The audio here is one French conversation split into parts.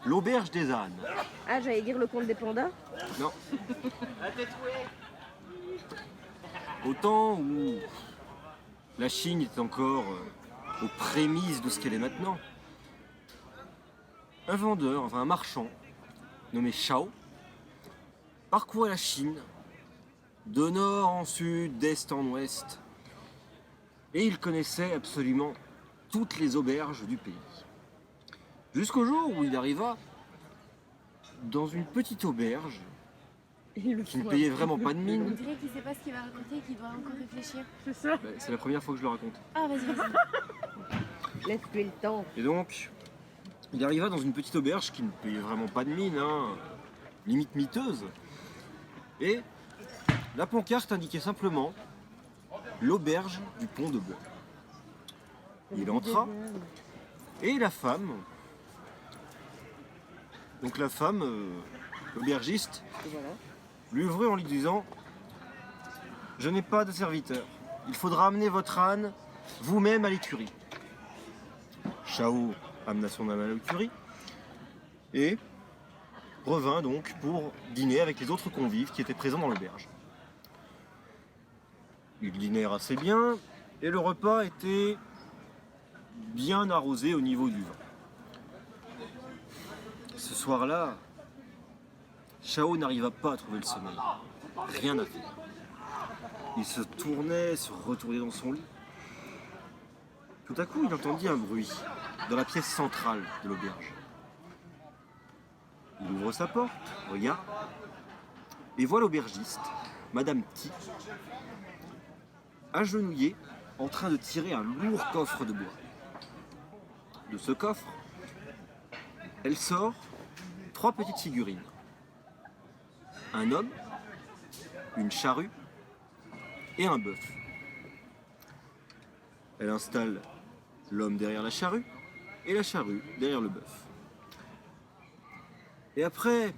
l'auberge des ânes. Ah, j'allais dire le conte des pandas. Non. Au temps où la Chine est encore aux prémices de ce qu'elle est maintenant, un vendeur, enfin un marchand, nommé Shao, parcourait la Chine de nord en sud, d'est en ouest, et il connaissait absolument toutes les auberges du pays. Jusqu'au jour où il arriva dans une petite auberge qui ne payait vraiment pas de On mine. dirait qu'il sait pas ce qu'il va raconter et qu'il doit encore réfléchir. C'est ça. C'est la première fois que je le raconte. Ah, vas-y. Laisse-lui le temps. Et donc, il arriva dans une petite auberge qui ne payait vraiment pas de mine, limite miteuse. Et la pancarte indiquait simplement l'auberge du Pont de Bois. Il entra et la femme, l'aubergiste, Voilà. lui ouvrit en lui disant « Je n'ai pas de serviteur, il faudra amener votre âne vous-même à l'écurie. » Shao amena son âne à l'écurie et revint donc pour dîner avec les autres convives qui étaient présents dans l'auberge. Ils dînèrent assez bien et le repas était bien arrosé au niveau du vin. Ce soir-là, Shao n'arriva pas à trouver le sommeil. Rien à faire. Il se tournait, se retournait dans son lit. Tout à coup, il entendit un bruit dans la pièce centrale de l'auberge. Il ouvre sa porte, regarde, et voit l'aubergiste, Madame Ti, agenouillée, en train de tirer un lourd coffre de bois. De ce coffre, elle sort 3 petites figurines. Un homme, une charrue et un bœuf. Elle installe l'homme derrière la charrue et la charrue derrière le bœuf. Et après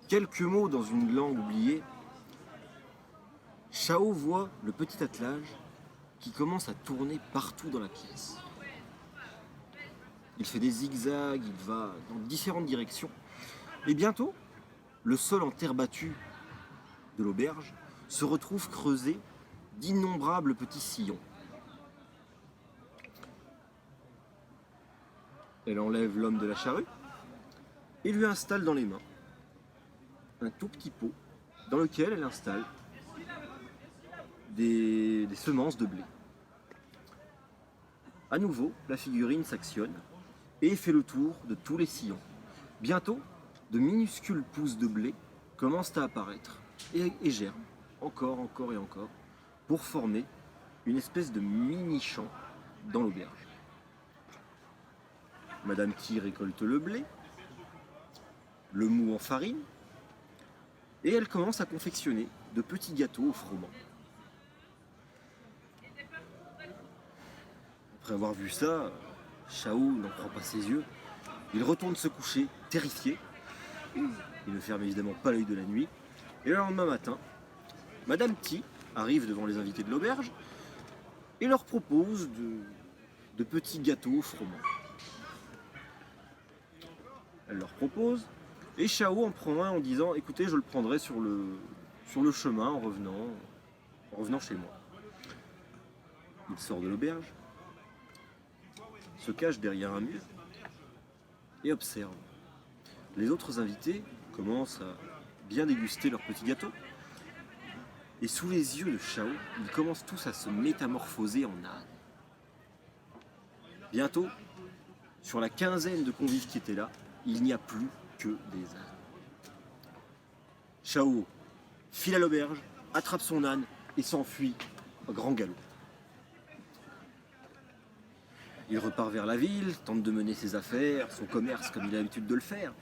quelques mots dans une langue oubliée, Shao voit le petit attelage qui commence à tourner partout dans la pièce. Il fait des zigzags, il va dans différentes directions. Et bientôt, le sol en terre battue de l'auberge se retrouve creusé d'innombrables petits sillons. Elle enlève l'homme de la charrue et lui installe dans les mains un tout petit pot dans lequel elle installe des semences de blé. À nouveau, la figurine s'actionne et fait le tour de tous les sillons. Bientôt, de minuscules pousses de blé commencent à apparaître et germent encore et encore pour former une espèce de mini-champ dans l'auberge. Madame Ti récolte le blé, le moue en farine, et elle commence à confectionner de petits gâteaux au froment. Après avoir vu ça, Shao n'en prend pas ses yeux. Il retourne se coucher, terrifié. Il ne ferme évidemment pas l'œil de la nuit. Et le lendemain matin, Madame Ti arrive devant les invités de l'auberge et leur propose de petits gâteaux au froment. Elle leur propose, et Shao en prend un en disant « Écoutez, je le prendrai sur le chemin en revenant chez moi. » Il sort de l'auberge, se cache derrière un mur et observe. Les autres invités commencent à bien déguster leurs petits gâteaux. Et sous les yeux de Shao, ils commencent tous à se métamorphoser en ânes. Bientôt, sur la quinzaine de convives qui étaient là, il n'y a plus que des ânes. Shao file à l'auberge, attrape son âne et s'enfuit à grand galop. Il repart vers la ville, tente de mener ses affaires, son commerce comme il a l'habitude de le faire.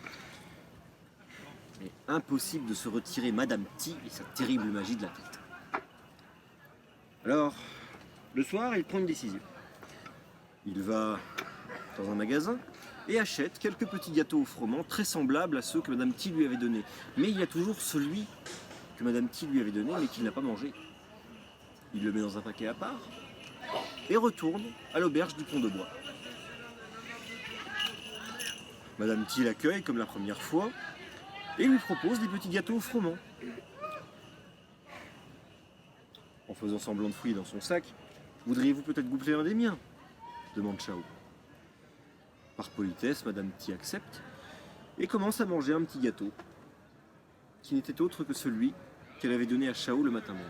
Mais impossible de se retirer Madame Ti et sa terrible magie de la tête. Alors, le soir, il prend une décision. Il va dans un magasin et achète quelques petits gâteaux au froment très semblables à ceux que Madame Ti lui avait donnés. Mais il y a toujours celui que Madame Ti lui avait donné mais qu'il n'a pas mangé. Il le met dans un paquet à part et retourne à l'auberge du Pont de Bois. Madame T l'accueille comme la première fois et lui propose des petits gâteaux au froment. En faisant semblant de fouiller dans son sac, voudriez-vous peut-être goûter un des miens demande Chao. Par politesse, Madame T accepte et commence à manger un petit gâteau qui n'était autre que celui qu'elle avait donné à Chao le matin même.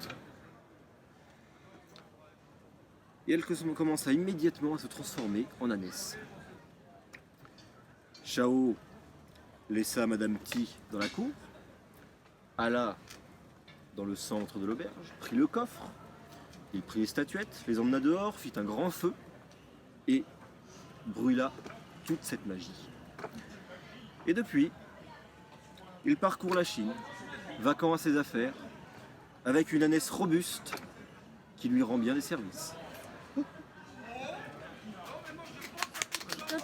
Et elle commence immédiatement à se transformer en ânesse. Chao laissa Madame T dans la cour, alla dans le centre de l'auberge, prit le coffre, il prit les statuettes, les emmena dehors, fit un grand feu et brûla toute cette magie. Et depuis, il parcourt la Chine, vaquant à ses affaires, avec une ânesse robuste qui lui rend bien des services.